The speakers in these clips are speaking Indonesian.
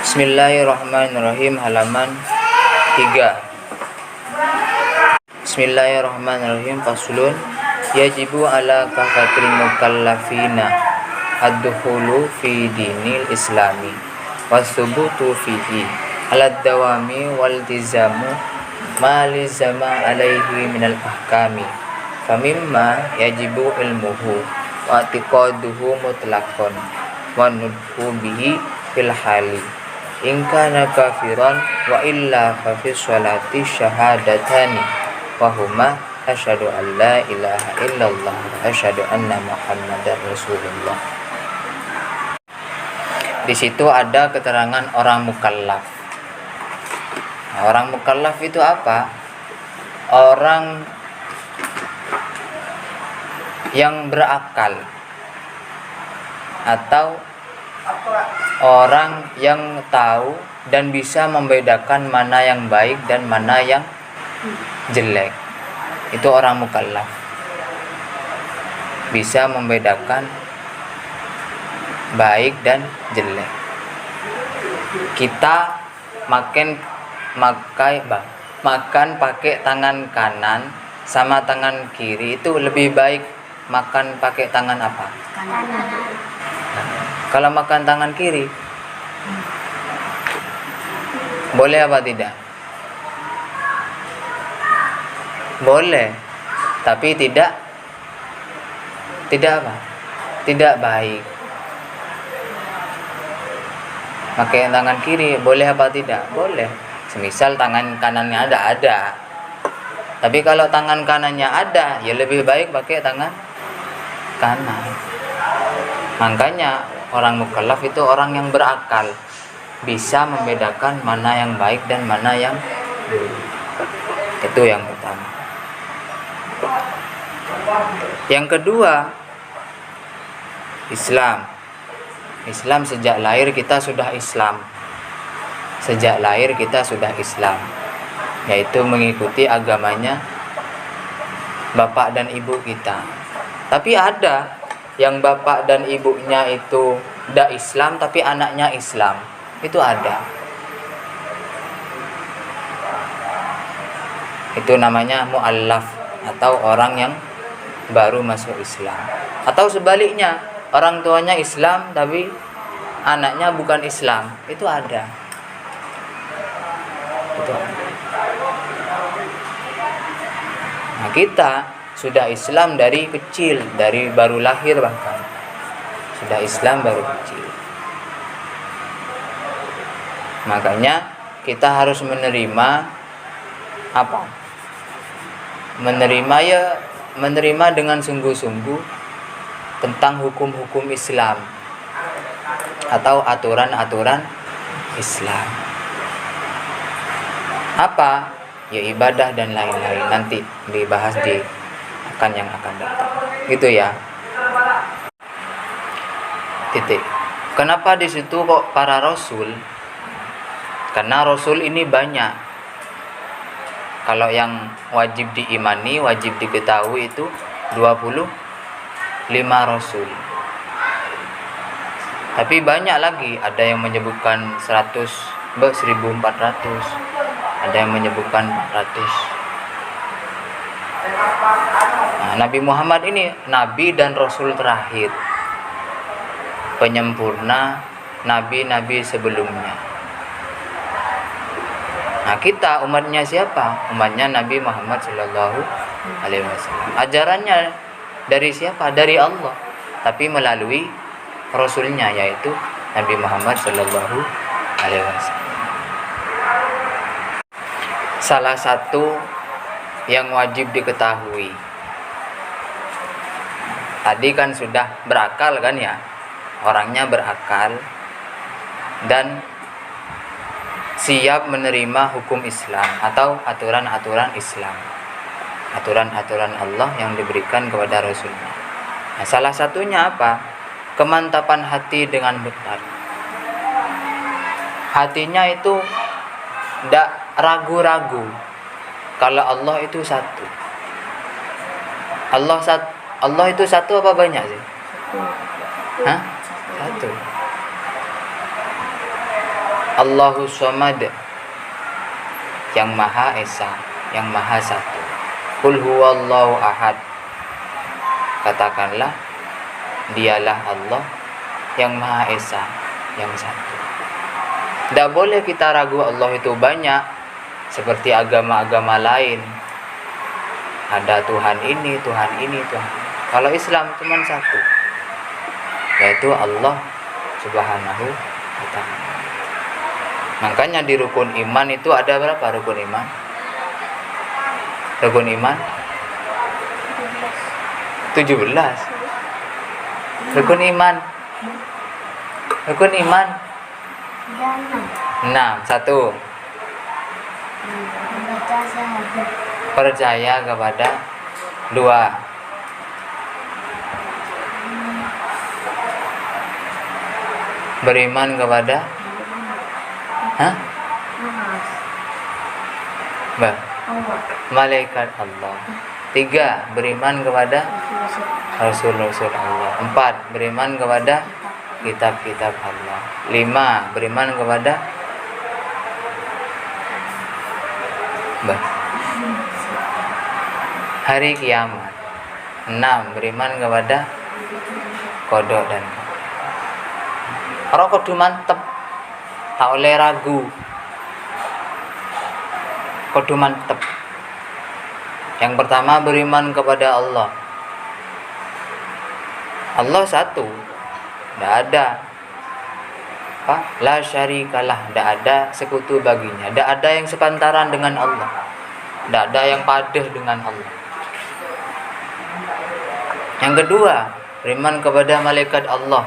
Bismillahirrahmanirrahim, halaman 3. Bismillahirrahmanirrahim. Faslun. Yajibu ala kafatil mukallafina ad-dukhulu fi dinil islami wasubutu fihi alad dawami wal tizamu ma lizama alaihi minal ahkami famimma yajibu ilmuhu wa atiqaduhu mutlaqan wa nudhu bihi fil hali in kana kafiran wa illa fa fi sholati syahadatani wa huma asyhadu an la ilaha illallah wa asyhadu anna muhammadar rasulullah. Di situ ada keterangan orang mukallaf. Nah, orang mukallaf itu apa? Orang yang berakal atau orang yang tahu dan bisa membedakan mana yang baik dan mana yang jelek. Itu orang mukallaf. Bisa membedakan baik dan jelek. Kita makan pakai tangan kanan sama tangan kiri itu lebih baik makan pakai tangan apa? Kanan. Kalau makan tangan kiri boleh apa tidak? Boleh, tapi tidak apa? Tidak baik. Pakai tangan kiri boleh apa tidak? Boleh. Semisal tangan kanannya ada. Tapi kalau tangan kanannya ada, ya lebih baik pakai tangan kanan. Makanya orang mukallaf itu orang yang berakal, bisa membedakan mana yang baik dan mana yang buruk. Itu yang pertama. Yang kedua, Islam sejak lahir kita sudah Islam. Sejak lahir kita sudah Islam, yaitu mengikuti agamanya bapak dan ibu kita. Tapi ada yang bapak dan ibunya itu tidak Islam tapi anaknya Islam. Itu ada. Itu namanya mu'allaf atau orang yang baru masuk Islam. Atau sebaliknya, orang tuanya Islam tapi anaknya bukan Islam. Itu ada. Nah, kita sudah Islam dari kecil, dari baru lahir bahkan. Sudah Islam baru kecil. Makanya kita harus menerima apa? Menerima dengan sungguh-sungguh tentang hukum-hukum Islam atau aturan-aturan Islam. Apa? Ya ibadah dan lain-lain, nanti dibahas di yang akan datang. Gitu ya. Titik. Kenapa di situ kok para rasul? Karena rasul ini banyak. Kalau yang wajib diimani, wajib diketahui itu 25 rasul. Tapi banyak lagi, ada yang menyebutkan 1400, ada yang menyebutkan 400. Nah, Nabi Muhammad ini nabi dan rasul terakhir, penyempurna nabi-nabi sebelumnya. Nah, kita umatnya siapa? Umatnya Nabi Muhammad sallallahu alaihi wasallam. Ajarannya dari siapa? Dari Allah, tapi melalui rasulnya, yaitu Nabi Muhammad sallallahu alaihi wasallam. Salah satu yang wajib diketahui, tadi kan sudah berakal kan ya, orangnya berakal dan siap menerima hukum Islam atau aturan-aturan Islam, aturan-aturan Allah yang diberikan kepada Rasulnya. Nah, salah satunya apa? Kemantapan hati dengan benar. Hatinya itu tidak ragu-ragu kalau Allah itu satu. Allah itu satu apa banyak sih? Hah? Satu. Allahus Samad, yang Maha Esa, yang Maha Satu. Qul huwallahu ahad, katakanlah dialah Allah yang Maha Esa, yang satu. Tidak boleh kita ragu Allah itu banyak seperti agama-agama lain. Ada Tuhan ini, Tuhan ini, Tuhan. Kalau Islam cuma satu, yaitu Allah Subhanahu wa ta'ala. Makanya di rukun iman itu ada berapa rukun iman? Rukun iman 17. Rukun iman 6. Satu, percaya kepada. 2, beriman kepada malaikat Allah. 3, beriman kepada Rasul-Rasul Allah. 4, beriman kepada kitab-kitab Allah. 5, beriman kepada hari kiamat. 6, beriman kepada kodok dan orang kudu mantep, tak oleh ragu, kudu mantep. Yang pertama beriman kepada Allah. Allah satu, tidak ada la syarikalah, tidak ada sekutu baginya, tidak ada yang sepantaran dengan Allah, tidak ada yang padah dengan Allah. Yang kedua, beriman kepada malaikat Allah,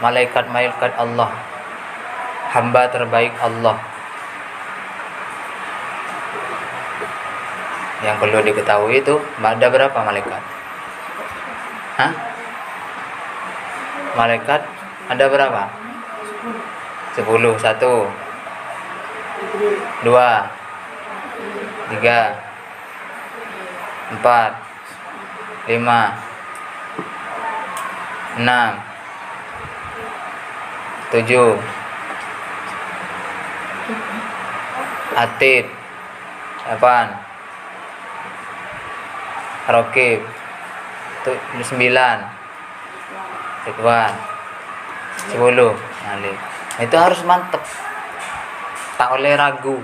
malaikat-malaikat Allah, hamba terbaik Allah. Yang perlu diketahui itu ada berapa malaikat? Malaikat ada berapa? 10. 1, 2, 3, 4, 5, 6, 7, Atid, 8, Rokib, 9, Ridwan, 10, Malik. Itu harus mantep, tak oleh ragu.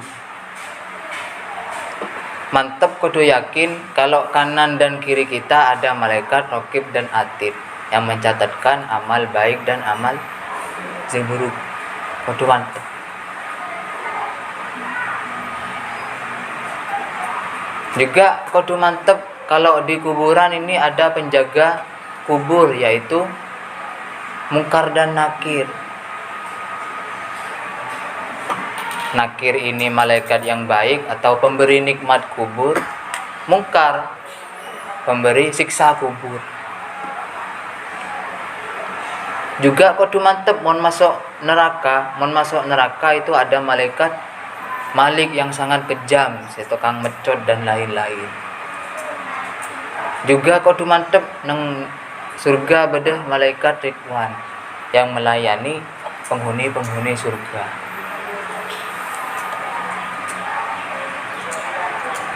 Mantep kudu yakin kalau kanan dan kiri kita ada malaikat Rokib dan Atid yang mencatatkan amal baik dan amal buruk. Kudu mantep. Juga kudu mantep kalau di kuburan ini ada penjaga kubur, yaitu Mungkar dan Nakir. Nakir ini malaikat yang baik atau pemberi nikmat kubur. Mungkar, pemberi siksa kubur. Juga kudu mantep mau masuk neraka. Mau masuk neraka itu ada malaikat Malik yang sangat kejam, tukang mecot dan lain-lain. Juga kudu mantep nang surga bedah malaikat Ridwan yang melayani penghuni-penghuni surga.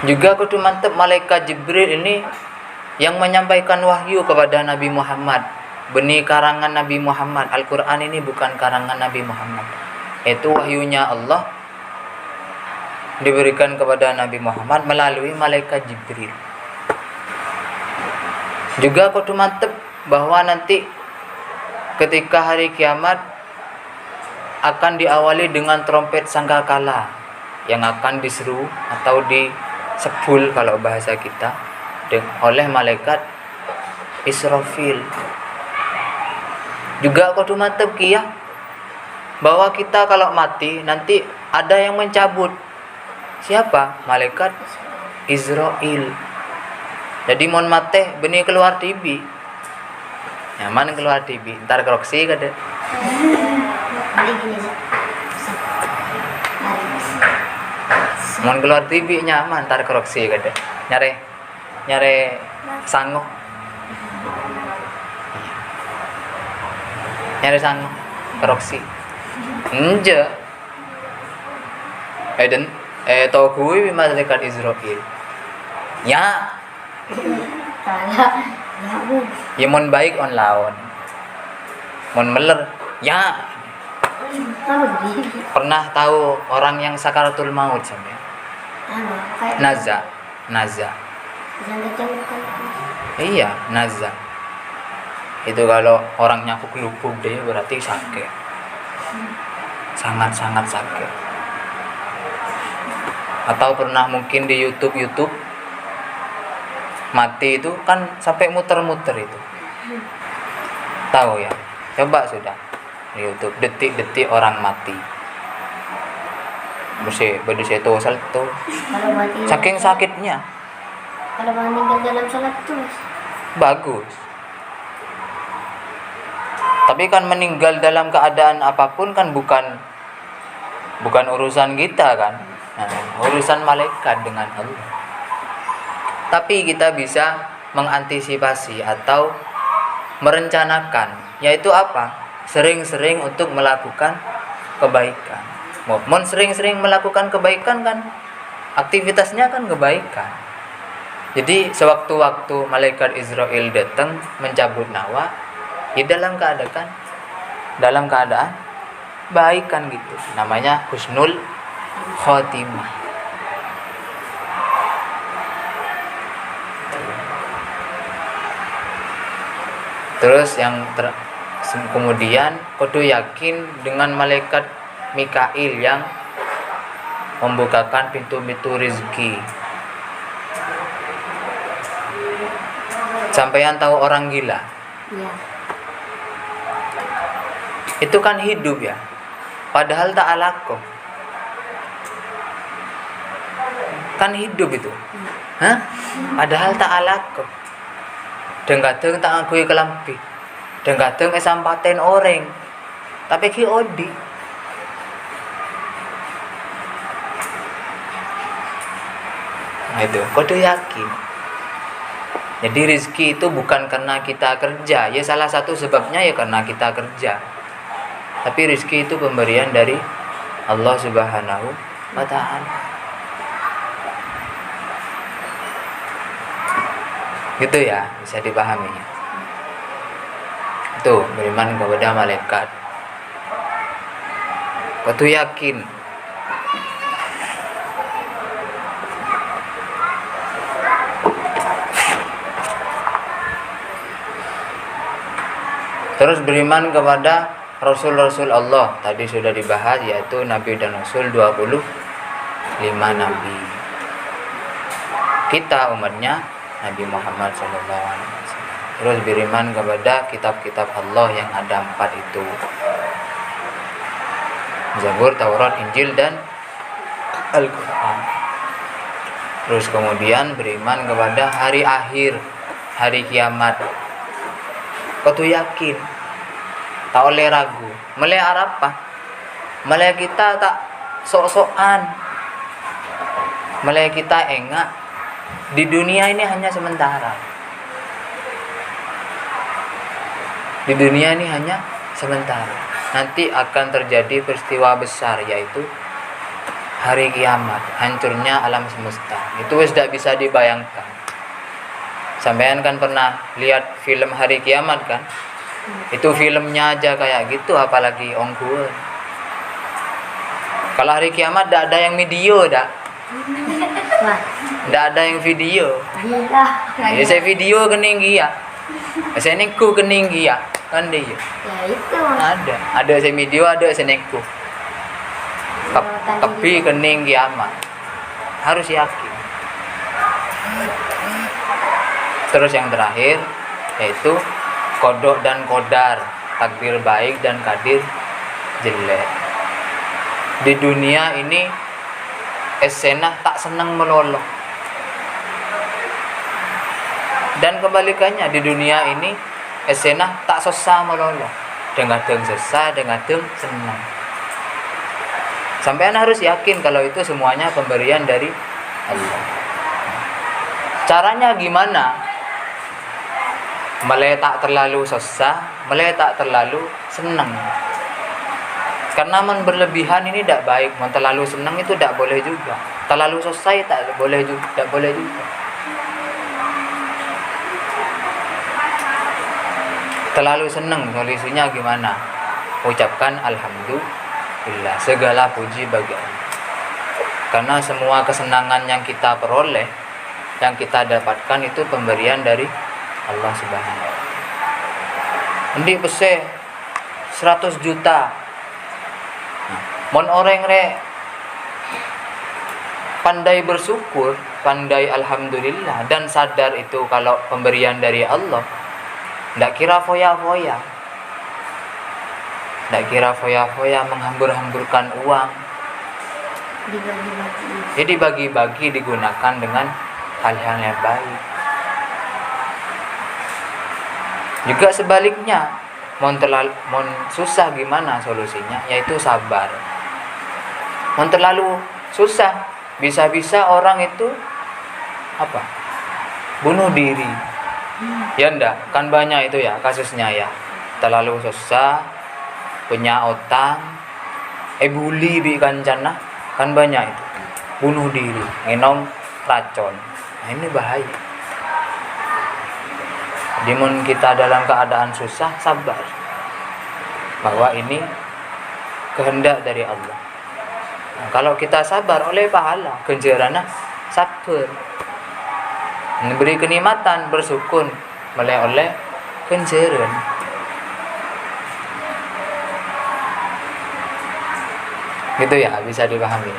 Juga kudu mantep malaikat Jibril ini yang menyampaikan wahyu kepada Nabi Muhammad. Benih karangan Nabi Muhammad. Al-Quran ini bukan karangan Nabi Muhammad. Itu wahyunya Allah diberikan kepada Nabi Muhammad melalui malaikat Jibril. Juga kudu mantep bahwa nanti ketika hari kiamat akan diawali dengan trompet sangkakala yang akan diseru atau disebul kalau bahasa kita oleh malaikat Israfil. Juga kudu mantep kiyah bahwa kita kalau mati nanti ada yang mencabut. Siapa? Malaikat Israel. Jadi mon mate benih keluar TV. Nyaman keluar TV. Ntar kroksi kada. Mon keluar TV nyaman ntar kroksi kada. Nyare sangu. Nyare sangu kroksi. Enje dan tohui malaikat Israil. Ya, Salah. Ya bu. ya mon baik on laon. Mon meler. Ya, Apa gini? pernah tahu orang yang sakaratul maut sampai? Kayak Naza. yang kecil kan. Iya, naza. Itu kalau orangnya kuklubuk deh berarti sakit. Sangat-sangat sakit. Atau pernah mungkin di YouTube mati itu kan sampai muter-muter itu. Tahu ya? Coba sudah di YouTube detik-detik orang mati. Berdiri itu salto. Kalau mati. Saking sakitnya. Kalau meninggal dalam sholat tuh. Bagus. Tapi kan meninggal dalam keadaan apapun kan bukan urusan kita kan. Nah, urusan malaikat dengan Allah. Tapi kita bisa mengantisipasi atau merencanakan, yaitu apa? Sering-sering untuk melakukan kebaikan. Mohon sering-sering melakukan kebaikan kan aktivitasnya kan kebaikan. Jadi sewaktu-waktu malaikat Israel datang mencabut nyawa, ya dalam keadaan baik kan gitu. Namanya husnul khotimah. Terus kemudian kudu yakin dengan malaikat Mikail yang membukakan pintu-pintu rezeki. Sampeyan tahu orang gila? Iya. Itu kan hidup ya. Padahal tak alako. Kan hidup itu. Hah? Padahal tak alako. Dan kadang tak ngakui kelampi. Dan kadang esampaten orang. Tapi ki odi. Nah itu, kudu yakin. Jadi rezeki itu bukan karena kita kerja. Ya salah satu sebabnya ya karena kita kerja. Tapi rezeki itu pemberian dari Allah Subhanahu wa ta'ala. Gitu ya, bisa dipahami. Itu beriman kepada malaikat. Kudu yakin. Terus beriman kepada Rasul-Rasul Allah. Tadi sudah dibahas, yaitu Nabi dan Rasul 25 Nabi. Kita umatnya Nabi Muhammad SAW. Terus beriman kepada kitab-kitab Allah yang ada 4 itu. Zabur, Taurat, Injil, dan Al-Quran. Terus kemudian beriman kepada hari akhir, hari kiamat. Kau yakin, tak oleh ragu. Mulai apa? Mulai kita tak sok-sokan. Mulai kita enggak. Di dunia ini hanya sementara. Di dunia ini hanya sementara. Nanti akan terjadi peristiwa besar, yaitu hari kiamat, hancurnya alam semesta. Itu sudah bisa dibayangkan. Sampean kan pernah lihat film Hari Kiamat kan? Itu filmnya aja kayak gitu, apalagi ongkuan. Kalau Hari Kiamat tidak ada yang video, tidak ada yang video. Ya saya video kening ya. Saya nengku kening ya, kan dia. Ya itu. Ada saya video, ada saya nengku. Tapi kening kiamat. Harus yakin. Terus yang terakhir yaitu kodok dan kodar, takdir baik dan kadir jelek. Di dunia ini esenah tak senang meloloh. Dan kebalikannya, di dunia ini esenah tak sesah meloloh. Dengadeng sesah, dengadeng senang. Sampean harus yakin kalau itu semuanya pemberian dari Allah. Caranya gimana? Mulai tak terlalu susah, mulai tak terlalu senang. Karena berlebihan ini tidak baik, terlalu senang itu tidak boleh juga, terlalu selesai tak boleh juga, tidak boleh juga. Terlalu senang, solusinya gimana? Ucapkan alhamdulillah, segala puji bagi Allah. Karena semua kesenangan yang kita peroleh, yang kita dapatkan itu pemberian dari Allah Subhanahu wa taala. Endi pese 100 juta. Mon orang re pandai bersyukur, pandai alhamdulillah dan sadar itu kalau pemberian dari Allah. Tidak kira foya-foya. Tidak kira foya-foya menghambur-hamburkan uang. Dibagi-bagi. Jadi bagi-bagi digunakan dengan hal-hal yang baik. Juga sebaliknya, mon susah gimana solusinya? Yaitu sabar. Mon terlalu susah, bisa-bisa orang itu apa? Bunuh diri. Ya ndak, kan banyak itu ya kasusnya ya. Terlalu susah, punya utang, bully di kancana, kan banyak itu. Bunuh diri, minum racun. Nah, ini bahaya. Dimun kita dalam keadaan susah, sabar. Bahwa ini kehendak dari Allah. Nah, kalau kita sabar oleh pahala, ganjarannya sabar. Memberi kenikmatan, bersyukur, oleh ganjaran. Gitu ya, bisa dipahami.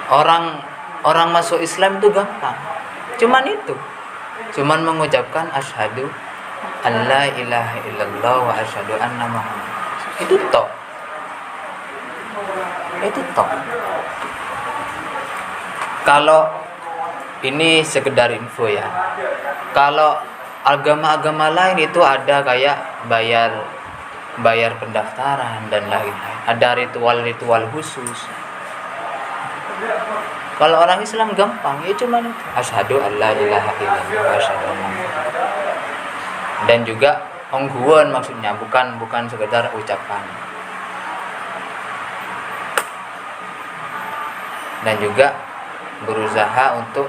Orang masuk Islam itu gampang. Cuman itu. Cuman mengucapkan asyhadu alla ilaha illallah wa asyhadu anna Muhammad. Itu tok. Kalau ini sekedar info ya. Kalau agama-agama lain itu ada kayak bayar pendaftaran dan lain-lain. Ada ritual-ritual khusus. Kalau orang Islam gampang, ya cuma itu. Asyhadu alla ilaha illallah wa asyhadu anna Muhammad. Dan juga ongguan maksudnya, bukan sekedar ucapan. Dan juga berusaha untuk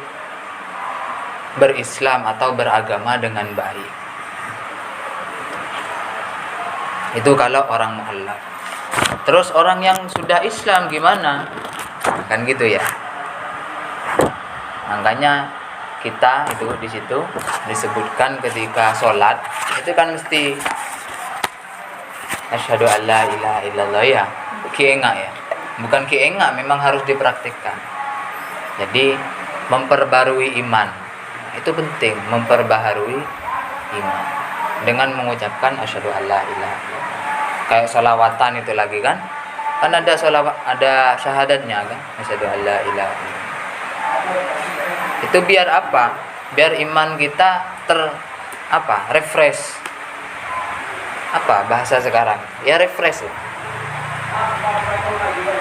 berislam atau beragama dengan baik. Itu kalau orang mu'allaf. Terus orang yang sudah Islam gimana? Kan gitu ya. Makanya kita itu di situ disebutkan ketika sholat itu kan mesti asyhadu alla ilaha illallah ya. Kienga ya. Bukan kienga, memang harus dipraktikkan. Jadi memperbarui iman. Itu penting, memperbaharui iman dengan mengucapkan asyhadu alla ilaha illallah. Kayak sholawatan itu lagi kan ada sholawat, ada syahadatnya kan, asyhadu alla ilaha illallah. Itu biar apa? Biar iman kita refresh. Apa bahasa sekarang? Ya refresh.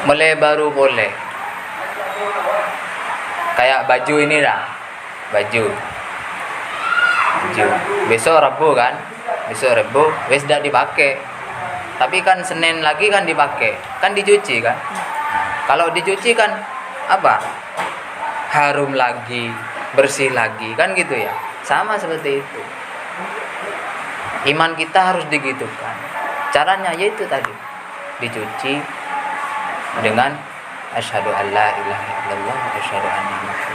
Mulai baru boleh. Kayak baju ini lah. Baju besok Rabu kan, wes dah dipakai, tapi kan Senin lagi kan dipakai, kan dicuci kan. Kalau dicuci kan apa, harum lagi, bersih lagi kan gitu ya. Sama seperti itu, iman kita harus digitukan. Caranya yaitu tadi, dicuci dengan asyhadu alla ilaha illallah wa asyhadu anna Muhammadan.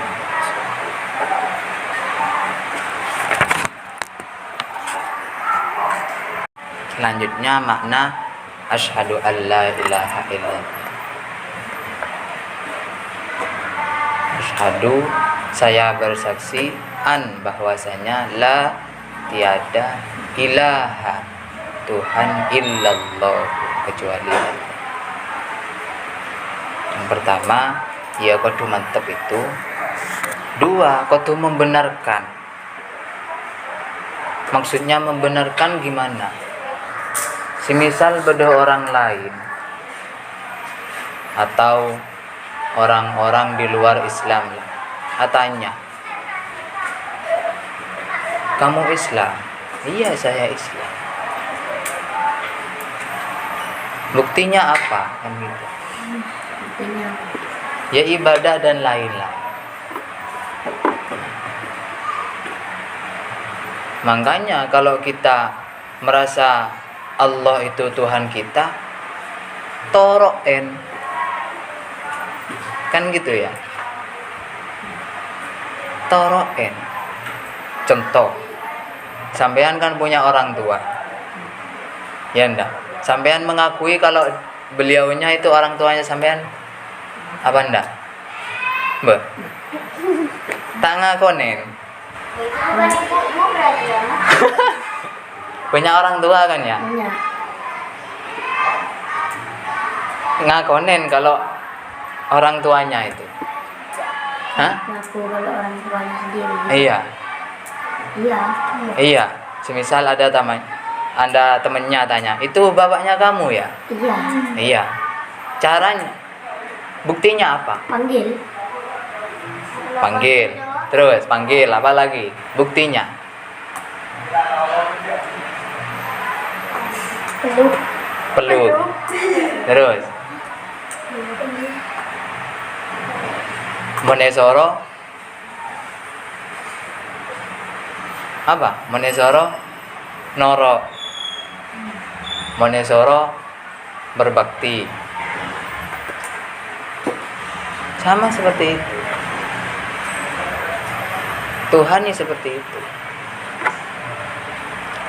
Selanjutnya makna asyhadu alla ilaha illallah. Asyhadu, saya bersaksi, bahwasanya la tiada ilaha Tuhan illallah kecuali Allah. Yang pertama, ya kudu mantep itu. Dua, kudu membenarkan. Maksudnya membenarkan gimana? Semisal pada orang lain atau orang-orang di luar Islam lah, katanya, kamu Islam? Iya, saya Islam. Buktinya apa? Kan gitu. Buktinya Ya ibadah dan lain-lain. Makanya kalau kita merasa Allah itu Tuhan kita, toroen, kan gitu ya, toroen. Contoh, sampean kan punya orang tua, ya enggak? Sampean mengakui kalau beliaunya itu orang tuanya sampean, apa enggak? Be, tak ngakonin. Punya orang tua kan ya? punya. Ngakonin kalau orang tuanya itu. Hah? Ngaku kalau orang tuanya sendiri. Iya. Iya. Iya. Semisal ada temennya tanya, itu bapaknya kamu ya? Iya. Iya. Caranya, buktinya apa? Panggil. Panggil. Terus panggil apa lagi? Buktinya. Peluk. Peluk. Terus. Monesoro. Apa? Monesoro noro. Monesoro berbakti. Sama seperti itu. Tuhannya seperti itu.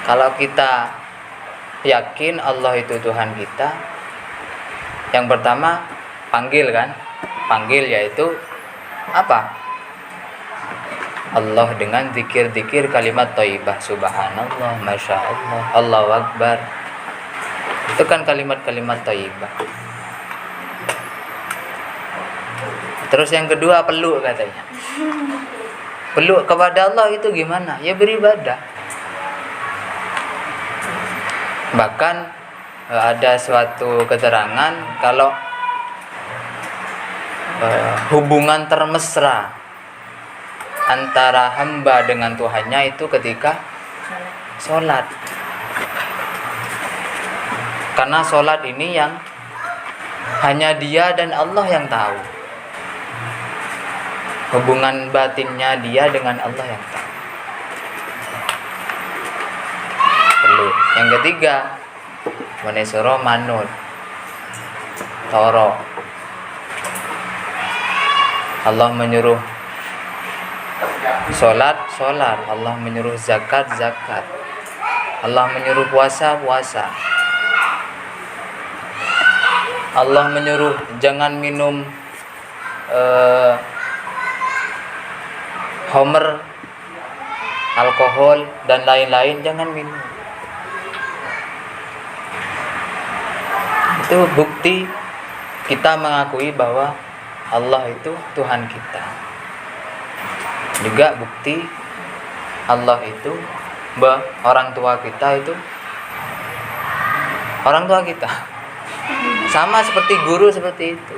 Kalau kita yakin Allah itu Tuhan kita, yang pertama panggil kan? Panggil yaitu apa? Allah dengan zikir-zikir kalimat thayyibah, subhanallah, masya Allah, Allahu akbar. Itu kan kalimat-kalimat thayyibah. Terus yang kedua peluk katanya. Peluk kepada Allah itu gimana? Ya beribadah. Bahkan ada suatu keterangan kalau hubungan termesra antara hamba dengan Tuhannya itu ketika sholat. Karena sholat ini yang hanya Dia dan Allah yang tahu. Hubungan batinnya dia dengan Allah yang tahu. Perlu. Yang ketiga, manesoro manut, toro. Allah menyuruh sholat, sholat. Allah menyuruh zakat, zakat. Allah menyuruh puasa, puasa. Allah menyuruh jangan minum homer, alkohol dan lain-lain, jangan minum. Itu bukti kita mengakui bahwa Allah itu Tuhan kita. Juga bukti Allah itu orang tua kita itu orang tua kita. Sama seperti guru seperti itu.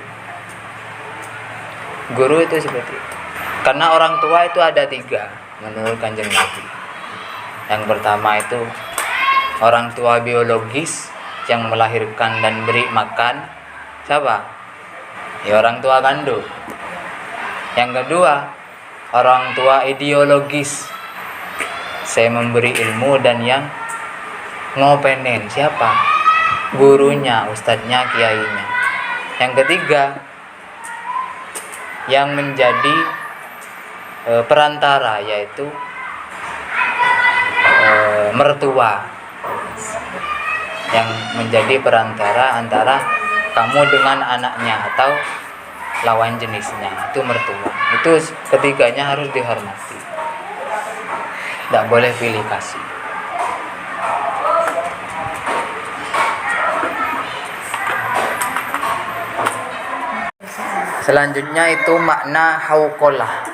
Guru itu seperti itu. Karena orang tua itu ada 3 menurut Kanjeng Nabi. Yang pertama itu orang tua biologis yang melahirkan dan beri makan. Siapa? Ya orang tua kandung. Yang kedua orang tua ideologis. Saya memberi ilmu dan yang ngopenin. Siapa? Gurunya, ustadznya, kiainya. Yang ketiga yang menjadi perantara, yaitu mertua yang menjadi perantara antara kamu dengan anaknya atau lawan jenisnya, itu mertua. Itu ketiganya harus dihormati, tidak boleh pilih kasih. Selanjutnya itu makna hauqolah.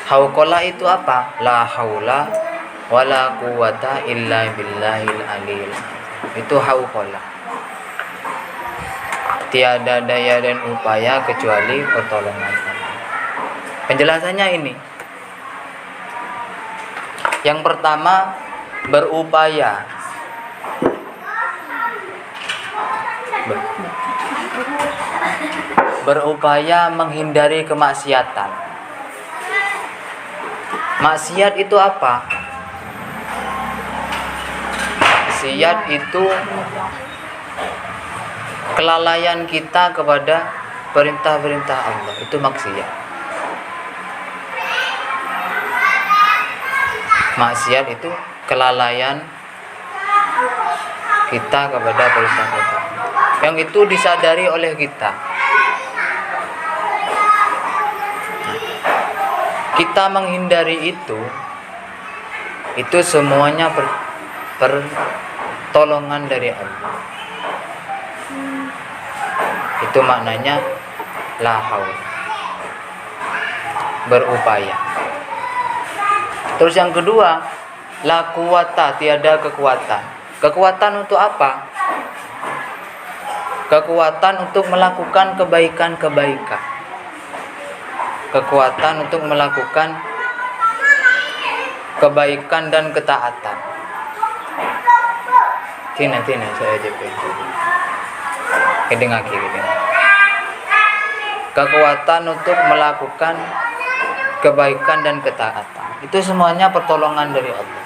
Hauqolah itu apa? La haula wala quwata illa billahil aliyil. Itu hauqolah. Tiada daya dan upaya kecuali pertolongan Allah. Penjelasannya ini. Yang pertama, berupaya. berupaya menghindari kemaksiatan. Maksiat itu apa? Maksiat itu kelalaian kita kepada perintah-perintah Allah. Itu maksiat. Maksiat itu kelalaian kita kepada perintah-perintah yang itu disadari oleh kita. Kita menghindari itu semuanya pertolongan dari Allah. Itu maknanya la haul, berupaya. Terus yang kedua, la quwata, tiada kekuatan. Kekuatan untuk apa? Kekuatan untuk melakukan kebaikan-kebaikan. Kekuatan untuk melakukan kebaikan dan ketaatan. Tina saya JP. Kedengar kiri. Kekuatan untuk melakukan kebaikan dan ketaatan. Itu semuanya pertolongan dari Allah.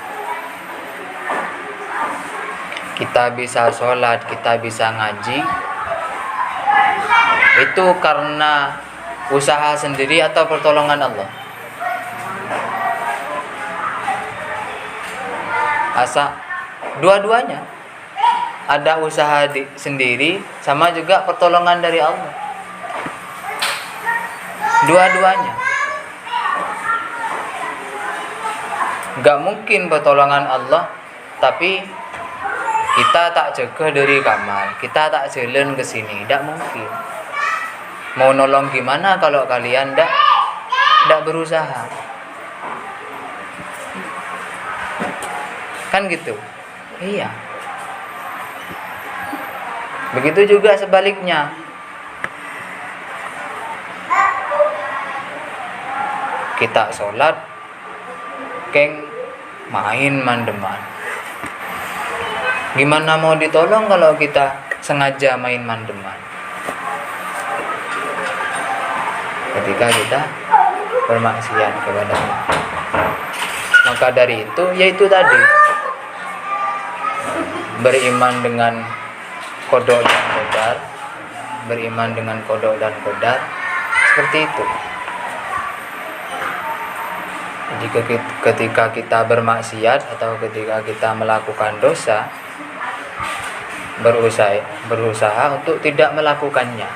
Kita bisa sholat, kita bisa ngaji, itu karena usaha sendiri atau pertolongan Allah? Dua-duanya. Ada usaha sendiri sama juga pertolongan dari Allah. Dua-duanya. Gak mungkin pertolongan Allah tapi kita tak jaga dari kamar, kita tak jalan ke sini, tidak mungkin. Mau nolong gimana kalau kalian tidak berusaha? Kan gitu. Iya. Begitu juga sebaliknya. Kita sholat, keng main mandeman. Gimana mau ditolong kalau kita sengaja main mandeman? Ketika kita bermaksiat kepada Allah. Maka dari itu, yaitu tadi, beriman dengan qada dan qadar, beriman dengan qada dan qadar, seperti itu. Jadi ketika kita bermaksiat atau ketika kita melakukan dosa, berusaha untuk tidak melakukannya.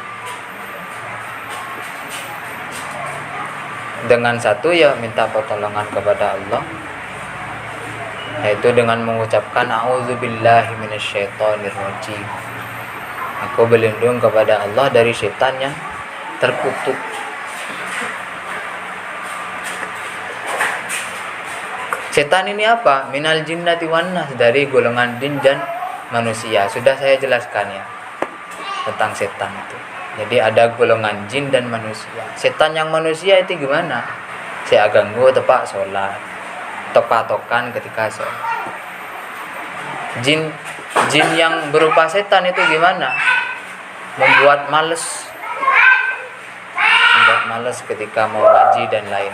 Dengan satu, ya minta pertolongan kepada Allah, yaitu dengan mengucapkan a'udzubillahi minasyaitonirrajim. Aku berlindung kepada Allah dari setan yang terkutuk. Setan ini apa? Minal jinnati wan nas, dari golongan jin dan manusia. Sudah saya jelaskan ya tentang setan itu. Jadi ada golongan jin dan manusia. Setan yang manusia itu gimana? Saya ganggu tepak sholat, tok-patokan ketika sholat. Jin yang berupa setan itu gimana? Membuat males ketika mau ngaji dan lain.